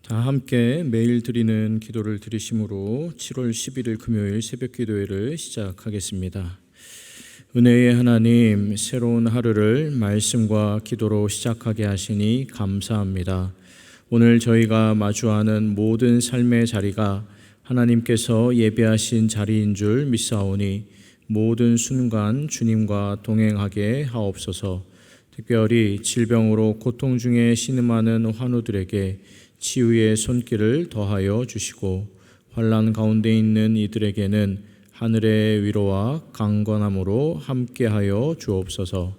다 함께 매일 드리는 기도를 드리심으로 7월 11일 금요일 새벽 기도회를 시작하겠습니다. 은혜의 하나님, 새로운 하루를 말씀과 기도로 시작하게 하시니 감사합니다. 오늘 저희가 마주하는 모든 삶의 자리가 하나님께서 예배하신 자리인 줄 믿사오니 모든 순간 주님과 동행하게 하옵소서. 특별히 질병으로 고통 중에 신음하는 환우들에게 치유의 손길을 더하여 주시고, 환난 가운데 있는 이들에게는 하늘의 위로와 강건함으로 함께하여 주옵소서.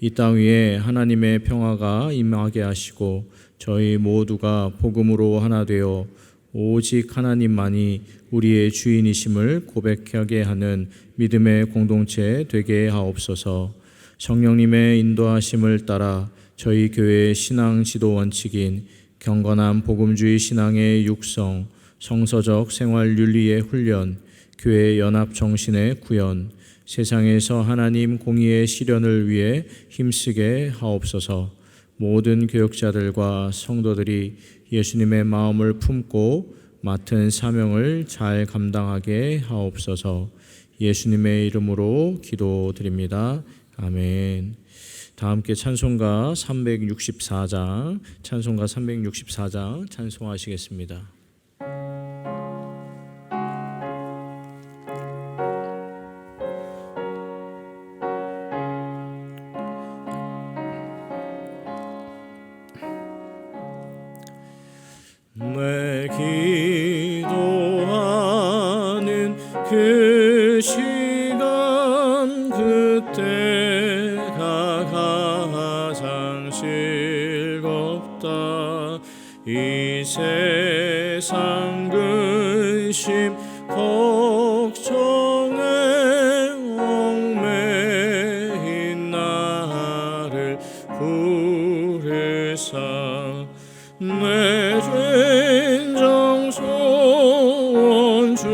이 땅 위에 하나님의 평화가 임하게 하시고 저희 모두가 복음으로 하나 되어 오직 하나님만이 우리의 주인이심을 고백하게 하는 믿음의 공동체 되게 하옵소서. 성령님의 인도하심을 따라 저희 교회의 신앙 지도 원칙인 경건한 복음주의 신앙의 육성, 성서적 생활 윤리의 훈련, 교회 연합 정신의 구현, 세상에서 하나님 공의의 실현을 위해 힘쓰게 하옵소서. 모든 교역자들과 성도들이 예수님의 마음을 품고 맡은 사명을 잘 감당하게 하옵소서. 예수님의 이름으로 기도드립니다. 아멘. 다 함께 찬송가 364장 찬송하시겠습니다. 내 기도하는 그 시간 그때가 가장 즐겁다. 이 세상 근심 걱정에 얽매인 나를 부르사 내 죄인 정소원 주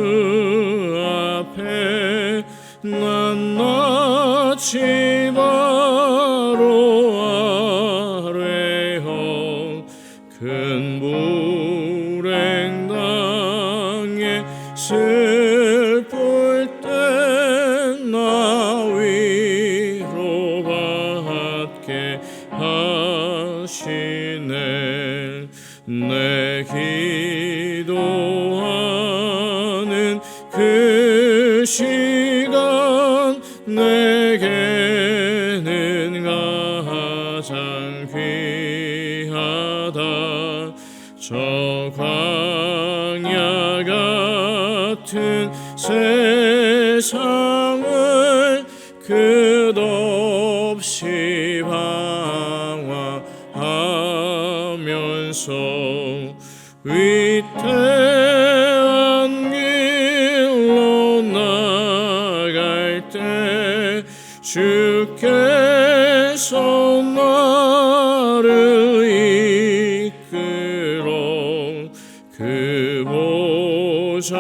앞에 난 낯이 바로 아뢰어 큰 불행 당해 슬플 때 나 위로받게 하시네. 내 기도하는 그 시간 내게는 가장 귀하다. 저 광야 같은 세상을 끝없이 방황하면서 위태한 길로 나갈 때 주께서 나를 이끌어 그 보좌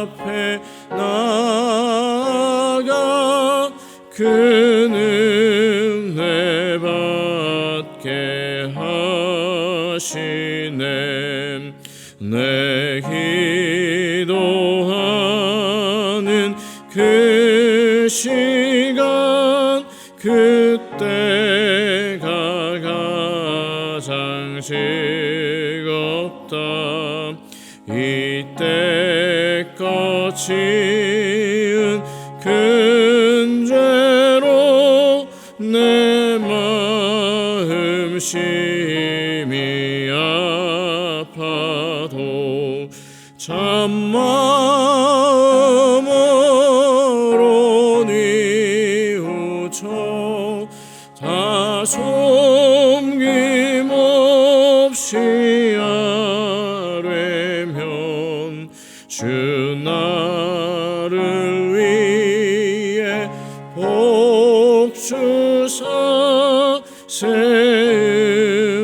앞에 나아가 그 은혜 받게 하시네. 내 기도하는 그 시간 그때가 가장 즐겁다. 이때껏 지은 큰 죄로 내 마음 심히 아파도 참마음으로 뉘우쳐 다 숨김없이 아뢰면 주 나를 위해 복 주사 새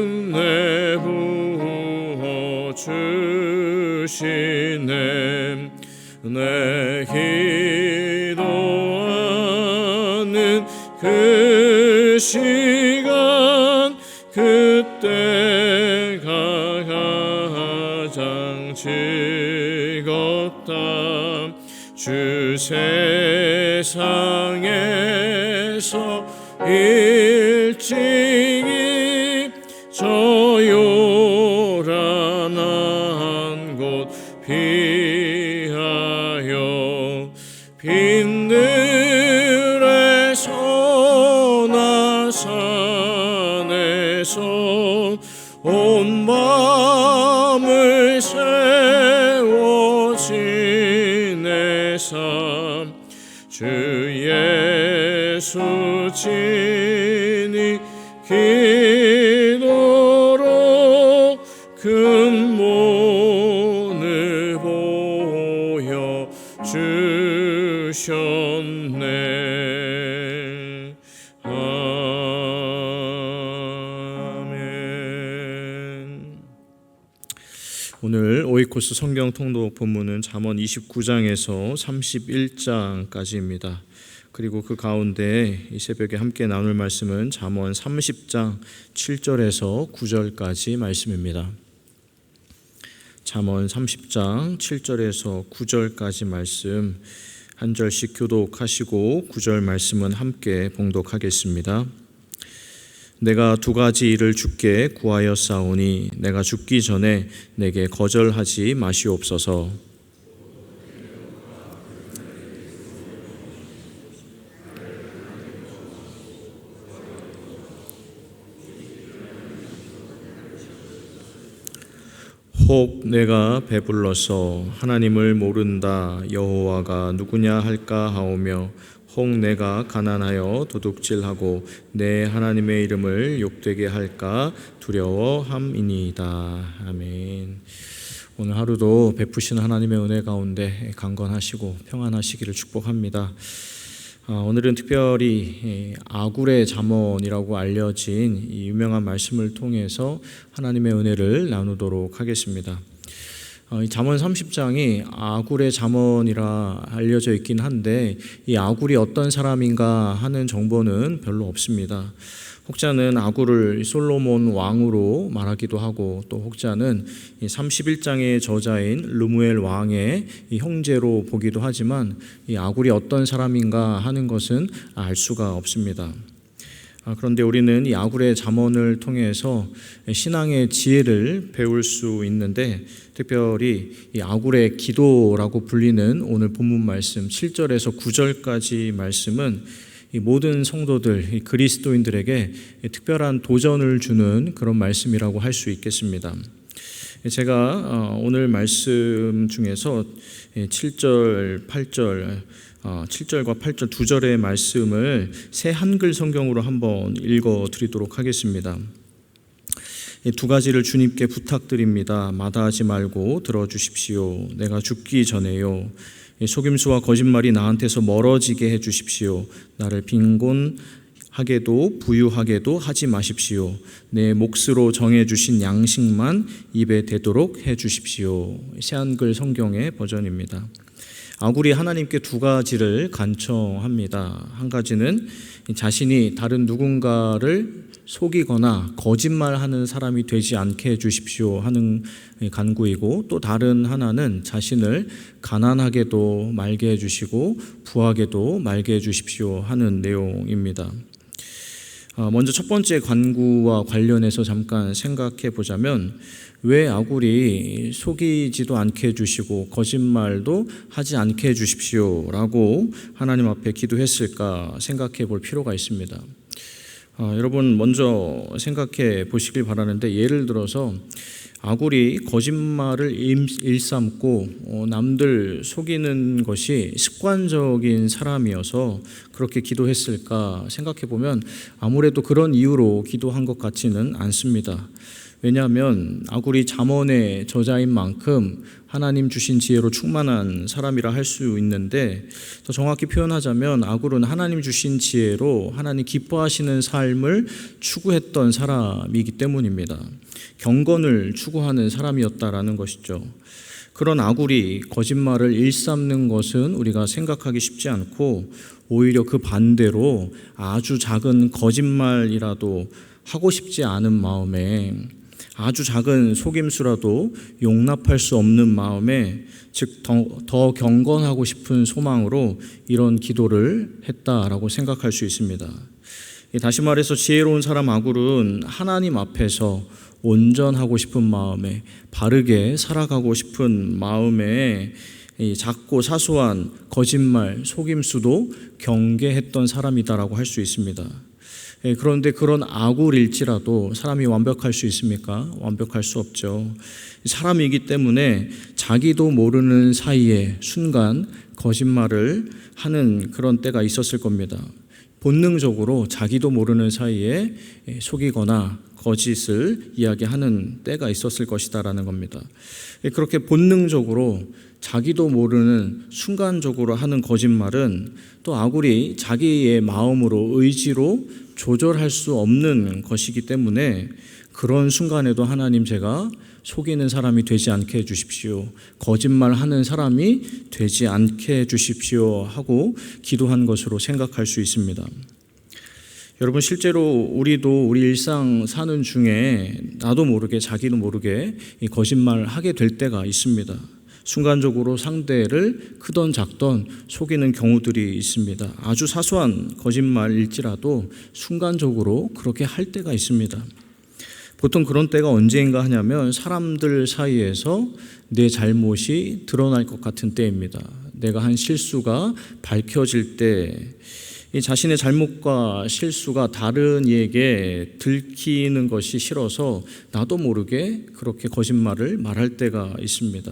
은혜 부어 주시네. 내 기도하는 그 시간 그때가 세상에서 일찍이 저 요란한 곳 피하여 빈들에서 나 산에서 온 밤을 세워 지내 삶 주 예수 친히 기도로 근본을 보여 주셨네. 아멘. 오늘 오이코스 성경 통독 본문은 잠언 29장에서 31장까지입니다. 그리고 그 가운데 이 새벽에 함께 나눌 말씀은 잠언 30장 7절에서 9절까지 말씀입니다. 잠언 30장 7절에서 9절까지 말씀 한 절씩 교독하시고 9절 말씀은 함께 봉독하겠습니다. 내가 두 가지 일을 주께 구하였사오니 내가 죽기 전에 내게 거절하지 마시옵소서. 혹 내가 배불러서 하나님을 모른다 여호와가 누구냐 할까 하오며 혹 내가 가난하여 도둑질하고 내 하나님의 이름을 욕되게 할까 두려워함이니이다. 아멘. 오늘 하루도 베푸신 하나님의 은혜 가운데 강건하시고 평안하시기를 축복합니다. 오늘은 특별히 아굴의 잠언이라고 알려진 이 유명한 말씀을 통해서 하나님의 은혜를 나누도록 하겠습니다. 이 잠언 30장이 아굴의 잠언이라 알려져 있긴 한데 이 아굴이 어떤 사람인가 하는 정보는 별로 없습니다. 혹자는 아굴을 솔로몬 왕으로 말하기도 하고 또 혹자는 31장의 저자인 르무엘 왕의 형제로 보기도 하지만 이 아굴이 어떤 사람인가 하는 것은 알 수가 없습니다. 그런데 우리는 이 아굴의 잠언을 통해서 신앙의 지혜를 배울 수 있는데 특별히 이 아굴의 기도라고 불리는 오늘 본문 말씀 7절에서 9절까지 말씀은 이 모든 성도들, 이 그리스도인들에게 특별한 도전을 주는 그런 말씀이라고 할 수 있겠습니다. 제가 오늘 말씀 중에서 7절, 8절, 7절과 8절 두 절의 말씀을 새 한글 성경으로 한번 읽어 드리도록 하겠습니다. 이 두 가지를 주님께 부탁드립니다. 마다하지 말고 들어주십시오. 내가 죽기 전에요. 속임수와 거짓말이 나한테서 멀어지게 해주십시오. 나를 빈곤하게도 부유하게도 하지 마십시오. 내 몫으로 정해주신 양식만 입에 대도록 해주십시오. 새한글 성경의 버전입니다. 아굴이 하나님께 두 가지를 간청합니다. 한 가지는 자신이 다른 누군가를 속이거나 거짓말하는 사람이 되지 않게 해주십시오 하는 간구이고 또 다른 하나는 자신을 가난하게도 말게 해주시고 부하게도 말게 해주십시오 하는 내용입니다. 먼저 첫 번째 간구와 관련해서 잠깐 생각해 보자면 왜 아굴이 속이지도 않게 해주시고 거짓말도 하지 않게 해주십시오 라고 하나님 앞에 기도했을까 생각해 볼 필요가 있습니다. 여러분 먼저 생각해 보시길 바라는데 예를 들어서 아굴이 거짓말을 일삼고 남들 속이는 것이 습관적인 사람이어서 그렇게 기도했을까 생각해 보면 아무래도 그런 이유로 기도한 것 같지는 않습니다. 왜냐하면 아굴이 잠언의 저자인 만큼 하나님 주신 지혜로 충만한 사람이라 할 수 있는데 더 정확히 표현하자면 아굴은 하나님 주신 지혜로 하나님 기뻐하시는 삶을 추구했던 사람이기 때문입니다. 경건을 추구하는 사람이었다라는 것이죠. 그런 아굴이 거짓말을 일삼는 것은 우리가 생각하기 쉽지 않고 오히려 그 반대로 아주 작은 거짓말이라도 하고 싶지 않은 마음에 아주 작은 속임수라도 용납할 수 없는 마음에, 즉 더 경건하고 싶은 소망으로 이런 기도를 했다라고 생각할 수 있습니다. 다시 말해서 지혜로운 사람 아굴은 하나님 앞에서 온전하고 싶은 마음에, 바르게 살아가고 싶은 마음에 이 작고 사소한 거짓말, 속임수도 경계했던 사람이다라고 할 수 있습니다. 그런데 그런 아굴일지라도 사람이 완벽할 수 있습니까? 완벽할 수 없죠. 사람이기 때문에 자기도 모르는 사이에 순간 거짓말을 하는 그런 때가 있었을 겁니다. 본능적으로 자기도 모르는 사이에 속이거나 거짓을 이야기하는 때가 있었을 것이다라는 겁니다. 그렇게 본능적으로 자기도 모르는 순간적으로 하는 거짓말은 또 아굴이 자기의 마음으로, 의지로 조절할 수 없는 것이기 때문에 그런 순간에도 하나님, 제가 속이는 사람이 되지 않게 해주십시오, 거짓말하는 사람이 되지 않게 해주십시오 하고 기도한 것으로 생각할 수 있습니다. 여러분, 실제로 우리도 우리 일상 사는 중에 나도 모르게, 자기도 모르게 거짓말을 하게 될 때가 있습니다. 순간적으로 상대를 크던 작던 속이는 경우들이 있습니다. 아주 사소한 거짓말일지라도 순간적으로 그렇게 할 때가 있습니다. 보통 그런 때가 언제인가 하냐면 사람들 사이에서 내 잘못이 드러날 것 같은 때입니다. 내가 한 실수가 밝혀질 때, 이 자신의 잘못과 실수가 다른 이에게 들키는 것이 싫어서 나도 모르게 그렇게 거짓말을 말할 때가 있습니다.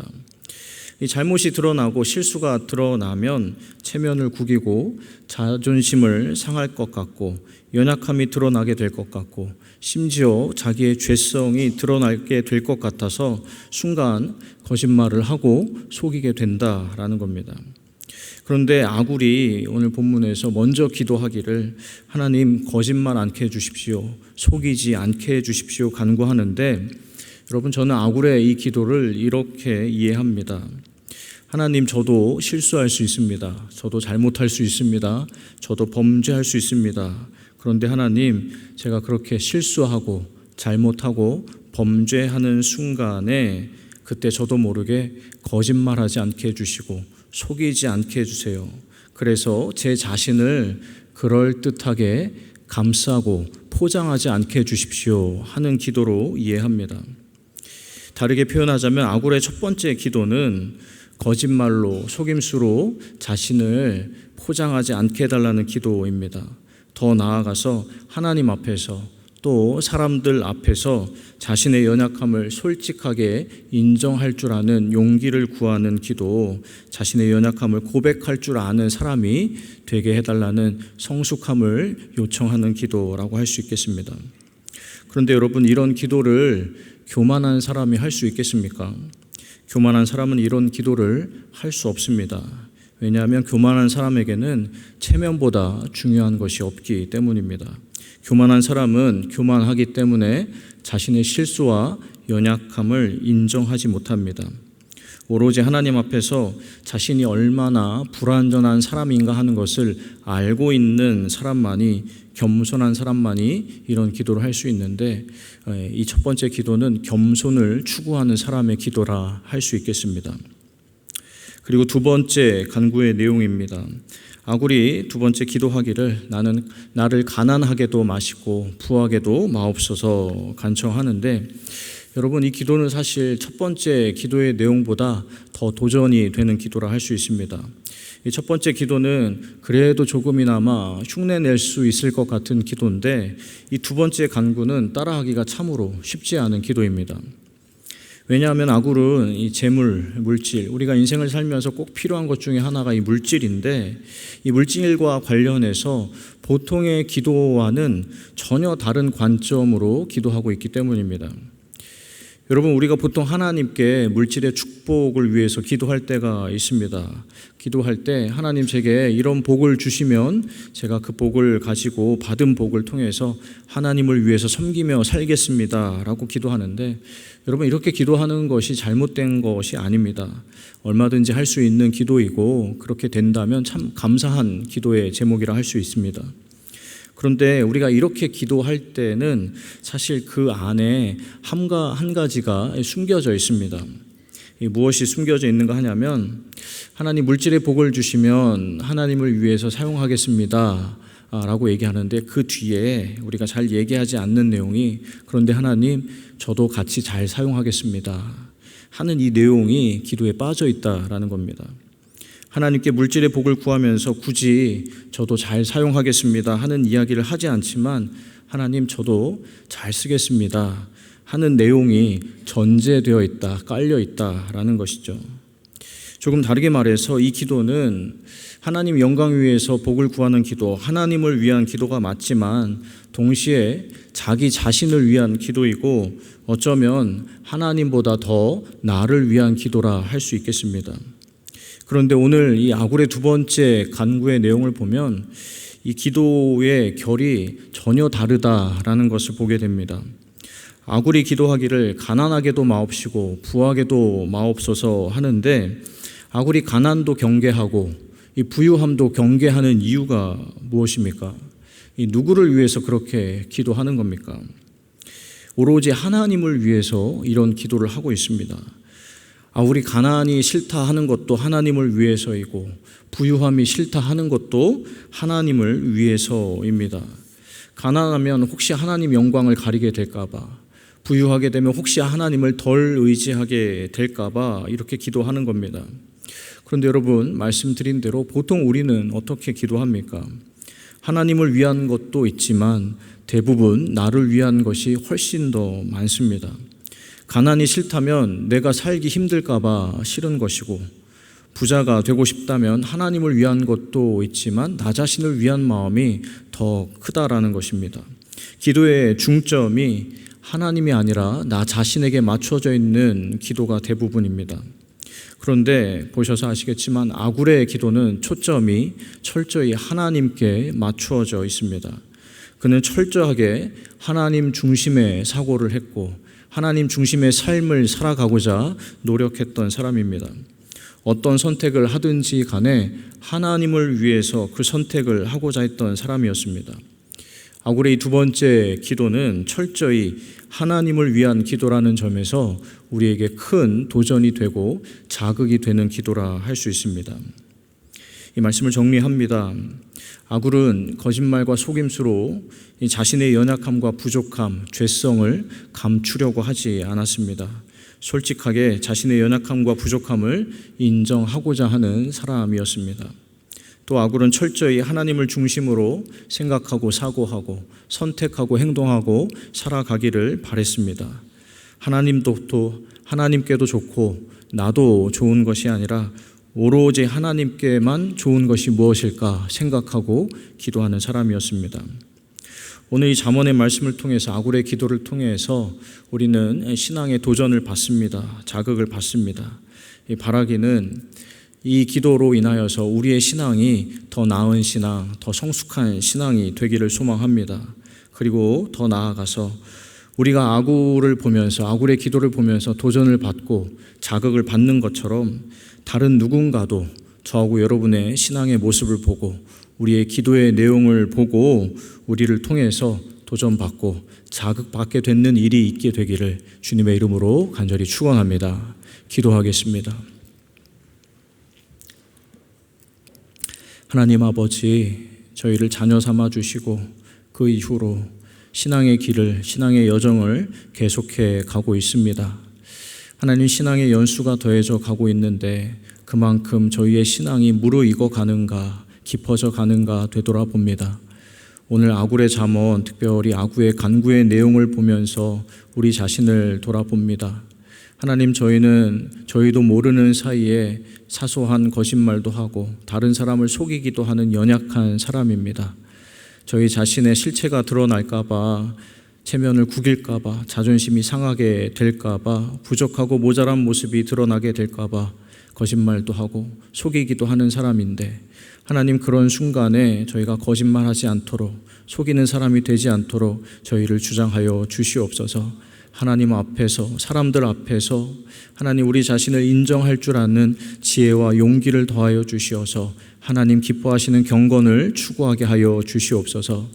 이 잘못이 드러나고 실수가 드러나면 체면을 구기고 자존심을 상할 것 같고 연약함이 드러나게 될 것 같고 심지어 자기의 죄성이 드러나게 될 것 같아서 순간 거짓말을 하고 속이게 된다라는 겁니다. 그런데 아굴이 오늘 본문에서 먼저 기도하기를 하나님, 거짓말 않게 해주십시오, 속이지 않게 해주십시오 간구하는데, 여러분, 저는 아굴의 이 기도를 이렇게 이해합니다. 하나님, 저도 실수할 수 있습니다. 저도 잘못할 수 있습니다. 저도 범죄할 수 있습니다. 그런데 하나님, 제가 그렇게 실수하고 잘못하고 범죄하는 순간에 그때 저도 모르게 거짓말하지 않게 해주시고 속이지 않게 해주세요. 그래서 제 자신을 그럴듯하게 감싸고 포장하지 않게 해주십시오 하는 기도로 이해합니다. 다르게 표현하자면 아굴의 첫 번째 기도는 거짓말로, 속임수로 자신을 포장하지 않게 해달라는 기도입니다. 더 나아가서 하나님 앞에서 또 사람들 앞에서 자신의 연약함을 솔직하게 인정할 줄 아는 용기를 구하는 기도, 자신의 연약함을 고백할 줄 아는 사람이 되게 해달라는 성숙함을 요청하는 기도라고 할 수 있겠습니다. 그런데 여러분, 이런 기도를 교만한 사람이 할 수 있겠습니까? 교만한 사람은 이런 기도를 할 수 없습니다. 왜냐하면 교만한 사람에게는 체면보다 중요한 것이 없기 때문입니다. 교만한 사람은 교만하기 때문에 자신의 실수와 연약함을 인정하지 못합니다. 오로지 하나님 앞에서 자신이 얼마나 불완전한 사람인가 하는 것을 알고 있는 사람만이, 겸손한 사람만이 이런 기도를 할 수 있는데, 이 첫 번째 기도는 겸손을 추구하는 사람의 기도라 할 수 있겠습니다. 그리고 두 번째 간구의 내용입니다. 아굴이 두 번째 기도하기를 나는 나를 가난하게도 마시고 부하게도 마옵소서 간청하는데, 여러분, 이 기도는 사실 첫 번째 기도의 내용보다 더 도전이 되는 기도라 할 수 있습니다. 이 첫 번째 기도는 그래도 조금이나마 흉내낼 수 있을 것 같은 기도인데, 이 두 번째 간구는 따라하기가 참으로 쉽지 않은 기도입니다. 왜냐하면 아굴은 이 재물, 물질, 우리가 인생을 살면서 꼭 필요한 것 중에 하나가 이 물질인데, 이 물질과 관련해서 보통의 기도와는 전혀 다른 관점으로 기도하고 있기 때문입니다. 여러분, 우리가 보통 하나님께 물질의 축복을 위해서 기도할 때가 있습니다. 기도할 때 하나님, 제게 이런 복을 주시면 제가 그 복을 가지고 받은 복을 통해서 하나님을 위해서 섬기며 살겠습니다 라고 기도하는데, 여러분, 이렇게 기도하는 것이 잘못된 것이 아닙니다. 얼마든지 할 수 있는 기도이고, 그렇게 된다면 참 감사한 기도의 제목이라 할 수 있습니다. 그런데 우리가 이렇게 기도할 때는 사실 그 안에 한 가지가 숨겨져 있습니다. 무엇이 숨겨져 있는가 하냐면, 하나님 물질의 복을 주시면 하나님을 위해서 사용하겠습니다 라고 얘기하는데, 그 뒤에 우리가 잘 얘기하지 않는 내용이, 그런데 하나님 저도 같이 잘 사용하겠습니다 하는 이 내용이 기도에 빠져 있다라는 겁니다. 하나님께 물질의 복을 구하면서 굳이 저도 잘 사용하겠습니다 하는 이야기를 하지 않지만, 하나님 저도 잘 쓰겠습니다 하는 내용이 전제되어 있다, 깔려 있다라는 것이죠. 조금 다르게 말해서 이 기도는 하나님 영광 위해서 복을 구하는 기도, 하나님을 위한 기도가 맞지만 동시에 자기 자신을 위한 기도이고, 어쩌면 하나님보다 더 나를 위한 기도라 할 수 있겠습니다. 그런데 오늘 이 아굴의 두 번째 간구의 내용을 보면 이 기도의 결이 전혀 다르다라는 것을 보게 됩니다. 아굴이 기도하기를 가난하게도 마옵시고 부하게도 마옵소서 하는데, 아굴이 가난도 경계하고 이 부유함도 경계하는 이유가 무엇입니까? 이 누구를 위해서 그렇게 기도하는 겁니까? 오로지 하나님을 위해서 이런 기도를 하고 있습니다. 우리 가난이 싫다 하는 것도 하나님을 위해서이고, 부유함이 싫다 하는 것도 하나님을 위해서입니다. 가난하면 혹시 하나님 영광을 가리게 될까봐, 부유하게 되면 혹시 하나님을 덜 의지하게 될까봐 이렇게 기도하는 겁니다. 그런데 여러분, 말씀드린 대로 보통 우리는 어떻게 기도합니까? 하나님을 위한 것도 있지만 대부분 나를 위한 것이 훨씬 더 많습니다. 가난이 싫다면 내가 살기 힘들까봐 싫은 것이고, 부자가 되고 싶다면 하나님을 위한 것도 있지만 나 자신을 위한 마음이 더 크다라는 것입니다. 기도의 중점이 하나님이 아니라 나 자신에게 맞춰져 있는 기도가 대부분입니다. 그런데 보셔서 아시겠지만 아굴의 기도는 초점이 철저히 하나님께 맞추어져 있습니다. 그는 철저하게 하나님 중심의 사고를 했고 하나님 중심의 삶을 살아가고자 노력했던 사람입니다. 어떤 선택을 하든지 간에 하나님을 위해서 그 선택을 하고자 했던 사람이었습니다. 아굴의 두 번째 기도는 철저히 하나님을 위한 기도라는 점에서 우리에게 큰 도전이 되고 자극이 되는 기도라 할 수 있습니다. 이 말씀을 정리합니다. 아굴은 거짓말과 속임수로 자신의 연약함과 부족함, 죄성을 감추려고 하지 않았습니다. 솔직하게 자신의 연약함과 부족함을 인정하고자 하는 사람이었습니다. 또 아굴은 철저히 하나님을 중심으로 생각하고 사고하고 선택하고 행동하고 살아가기를 바랬습니다. 하나님께도 좋고 나도 좋은 것이 아니라 오로지 하나님께만 좋은 것이 무엇일까 생각하고 기도하는 사람이었습니다. 오늘 이 잠언의 말씀을 통해서 아굴의 기도를 통해서 우리는 신앙의 도전을 받습니다. 자극을 받습니다. 이 바라기는 이 기도로 인하여서 우리의 신앙이 더 나은 신앙, 더 성숙한 신앙이 되기를 소망합니다. 그리고 더 나아가서 우리가 아굴의 기도를 보면서 도전을 받고 자극을 받는 것처럼 다른 누군가도 저하고 여러분의 신앙의 모습을 보고 우리의 기도의 내용을 보고 우리를 통해서 도전받고 자극받게 되는 일이 있게 되기를 주님의 이름으로 간절히 축원합니다. 기도하겠습니다. 하나님 아버지, 저희를 자녀 삼아 주시고 그 이후로 신앙의 길을, 신앙의 여정을 계속해 가고 있습니다. 하나님, 신앙의 연수가 더해져 가고 있는데 그만큼 저희의 신앙이 무르익어 가는가, 깊어져 가는가 되돌아봅니다. 오늘 아굴의 잠언, 특별히 아굴의 간구의 내용을 보면서 우리 자신을 돌아봅니다. 하나님, 저희도 모르는 사이에 사소한 거짓말도 하고 다른 사람을 속이기도 하는 연약한 사람입니다. 저희 자신의 실체가 드러날까봐, 체면을 구길까봐, 자존심이 상하게 될까봐, 부족하고 모자란 모습이 드러나게 될까봐 거짓말도 하고 속이기도 하는 사람인데, 하나님, 그런 순간에 저희가 거짓말하지 않도록, 속이는 사람이 되지 않도록 저희를 주장하여 주시옵소서. 하나님 앞에서, 사람들 앞에서 하나님, 우리 자신을 인정할 줄 아는 지혜와 용기를 더하여 주시어서 하나님 기뻐하시는 경건을 추구하게 하여 주시옵소서.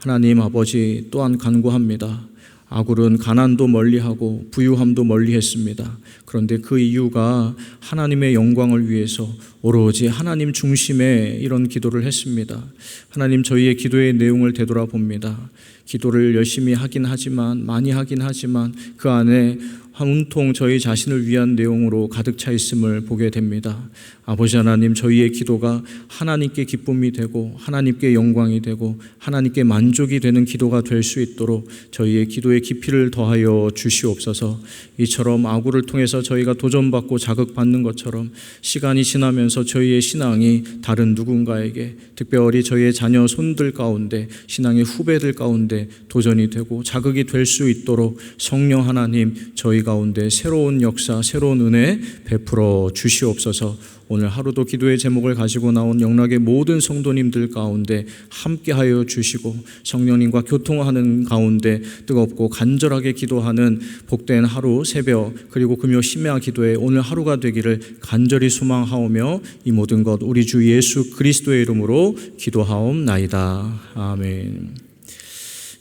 하나님 아버지 또한 간구합니다. 아굴은 가난도 멀리하고 부유함도 멀리했습니다. 그런데 그 이유가 하나님의 영광을 위해서 오로지 하나님 중심의 이런 기도를 했습니다. 하나님, 저희의 기도의 내용을 되돌아봅니다. 기도를 열심히 하긴 하지만, 많이 하긴 하지만 그 안에 온통 저희 자신을 위한 내용으로 가득 차 있음을 보게 됩니다. 아버지 하나님, 저희의 기도가 하나님께 기쁨이 되고 하나님께 영광이 되고 하나님께 만족이 되는 기도가 될 수 있도록 저희의 기도의 깊이를 더하여 주시옵소서. 이처럼 아굴을 통해서 저희가 도전받고 자극받는 것처럼 시간이 지나면서 저희의 신앙이 다른 누군가에게, 특별히 저희의 자녀 손들 가운데, 신앙의 후배들 가운데 도전이 되고 자극이 될 수 있도록 성령 하나님, 저희 가운데 새로운 역사, 새로운 은혜 베풀어 주시옵소서. 오늘 하루도 기도의 제목을 가지고 나온 영락의 모든 성도님들 가운데 함께하여 주시고, 성령님과 교통하는 가운데 뜨겁고 간절하게 기도하는 복된 하루, 새벽, 그리고 금요 심야 기도의 오늘 하루가 되기를 간절히 소망하오며 이 모든 것 우리 주 예수 그리스도의 이름으로 기도하옵나이다. 아멘.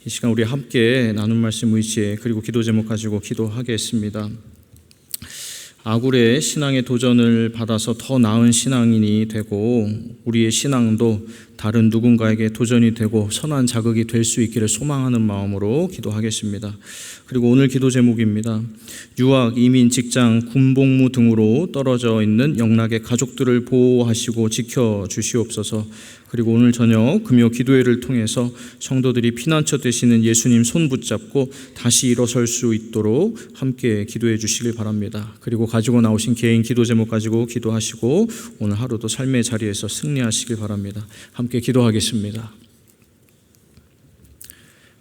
이 시간 우리 함께 나눈 말씀 의지에 그리고 기도 제목 가지고 기도하겠습니다. 아굴의 신앙의 도전을 받아서 더 나은 신앙인이 되고 우리의 신앙도 다른 누군가에게 도전이 되고 선한 자극이 될 수 있기를 소망하는 마음으로 기도하겠습니다. 그리고 오늘 기도 제목입니다. 유학, 이민, 직장, 군복무 등으로 떨어져 있는 영락의 가족들을 보호하시고 지켜주시옵소서. 그리고 오늘 저녁 금요 기도회를 통해서 성도들이 피난처 되시는 예수님 손 붙잡고 다시 일어설 수 있도록 함께 기도해 주시길 바랍니다. 그리고 가지고 나오신 개인 기도 제목 가지고 기도하시고 오늘 하루도 삶의 자리에서 승리하시길 바랍니다. 함께 기도하겠습니다.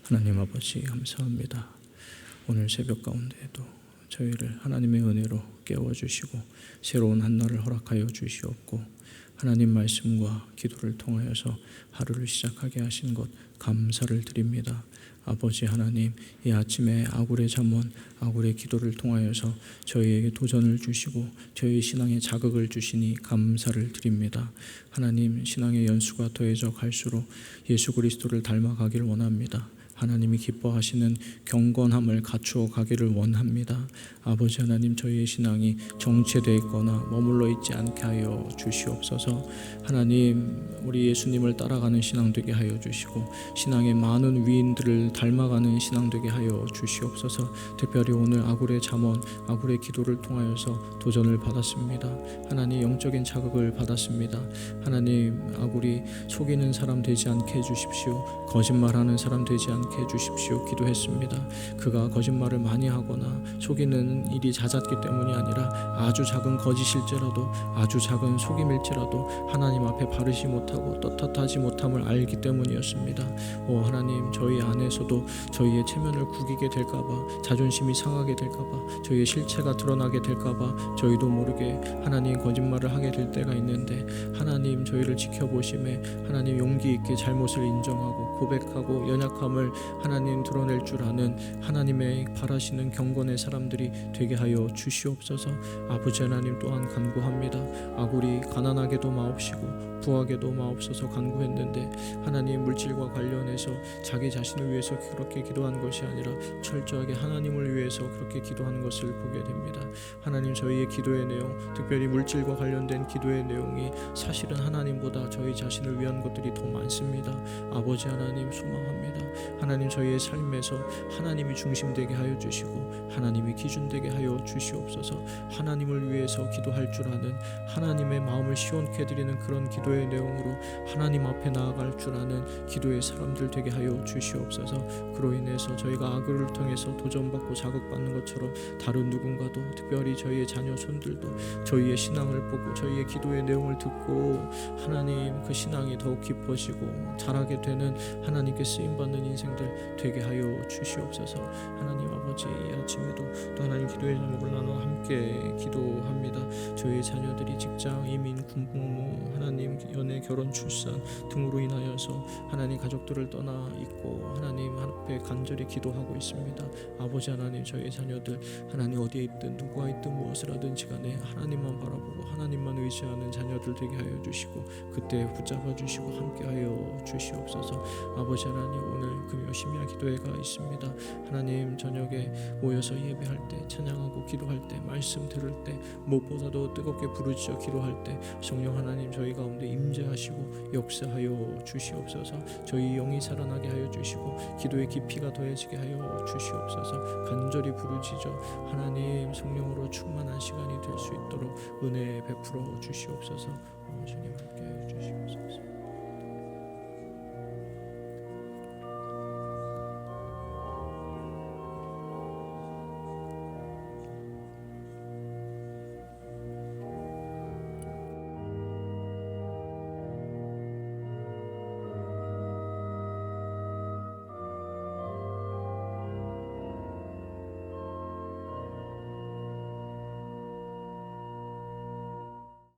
하나님 아버지, 감사합니다. 오늘 새벽 가운데에도 저희를 하나님의 은혜로 깨워주시고 새로운 한날을 허락하여 주시옵고, 하나님 말씀과 기도를 통하여서 하루를 시작하게 하신 것 감사를 드립니다. 아버지 하나님, 이 아침에 아굴의 잠언, 아굴의 기도를 통하여서 저희에게 도전을 주시고 저희 신앙에 자극을 주시니 감사를 드립니다. 하나님, 신앙의 연수가 더해져 갈수록 예수 그리스도를 닮아가기를 원합니다. 하나님이 기뻐하시는 경건함을 갖추어 가기를 원합니다. 아버지 하나님, 저희의 신앙이 정체되어 있거나 머물러 있지 않게 하여 주시옵소서. 하나님, 우리 예수님을 따라가는 신앙 되게 하여 주시고 신앙의 많은 위인들을 닮아가는 신앙 되게 하여 주시옵소서. 특별히 오늘 아굴의 잠언, 아굴의 기도를 통하여서 도전을 받았습니다. 하나님, 영적인 자극을 받았습니다. 하나님, 아굴이 속이는 사람 되지 않게 해주십시오. 거짓말하는 사람 되지 않게 해주십시오. 기도했습니다. 그가 거짓말을 많이 하거나 속이는 일이 잦았기 때문이 아니라 아주 작은 거짓일지라도, 아주 작은 속임일지라도 하나님 앞에 바르지 못하고 떳떳하지 못함을 알기 때문이었습니다. 하나님, 저희 안에서도 저희의 체면을 구기게 될까봐, 자존심이 상하게 될까봐, 저희의 실체가 드러나게 될까봐 저희도 모르게 하나님 거짓말을 하게 될 때가 있는데, 하나님 저희를 지켜보심에 하나님 용기 있게 잘못을 인정하고 고백하고 연약함을 하나님 드러낼 줄 아는 하나님의 바라시는 경건의 사람들이 되게 하여 주시옵소서. 아버지 하나님, 또한 간구합니다. 아굴이 가난하게도 마옵시고 부하게도 마옵소서 간구했는데 하나님, 물질과 관련해서 자기 자신을 위해서 그렇게 기도한 것이 아니라 철저하게 하나님을 위해서 그렇게 기도하는 것을 보게 됩니다. 하나님, 저희의 기도의 내용, 특별히 물질과 관련된 기도의 내용이 사실은 하나님보다 저희 자신을 위한 것들이 더 많습니다. 아버지 하나님, 소망합니다. 하나님, 저희의 삶에서 하나님이 중심되게 하여 주시고 하나님이 기준되게 하여 주시옵소서. 하나님을 위해서 기도할 줄 아는, 하나님의 마음을 시원케 해드리는 그런 기도의 내용으로 하나님 앞에 나아갈 줄 아는 기도의 사람들 되게 하여 주시옵소서. 그로 인해서 저희가 아굴을 통해서 도전받고 자극받는 것처럼 다른 누군가도, 특별히 저희의 자녀 손들도 저희의 신앙을 보고 저희의 기도의 내용을 듣고 하나님, 그 신앙이 더욱 깊어지고 자라게 되는 하나님께 쓰임받는 인생들 되게 하여 주시옵소서. 하나님 아버지, 이 아침에도 또 하나님 기도의 제목을 나눠 함께 기도합니다. 저희 자녀들이 직장, 이민, 군복무, 하나님 연애, 결혼, 출산 등으로 인하여서 하나님 가족들을 떠나 있고 하나님 앞에 간절히 기도하고 있습니다. 아버지 하나님, 저희 자녀들 하나님 어디에 있든 누구와 있든 무엇을 하든지 간에 하나님만 바라보고 하나님만 의지하는 자녀들 되게 하여 주시고 그때 붙잡아 주시고 함께하여 주시옵소서. 아버지 하나님, 오늘 금요 심야 기도회가 있습니다. 하나님, 저녁에 모여서 예배할 때, 찬양하고 기도할 때, 말씀 들을 때, 무엇보다도 뜨겁게 부르짖어 기도할 때 성령 하나님 저희 가운데 임재하시고 역사하여 주시옵소서. 저희 영이 살아나게 하여 주시고 기도의 깊이가 더해지게 하여 주시옵소서. 간절히 부르짖어 하나님 성령으로 충만한 시간이 될 수 있도록 은혜 베풀어 주시옵소서. 주님 함께 주시옵소서.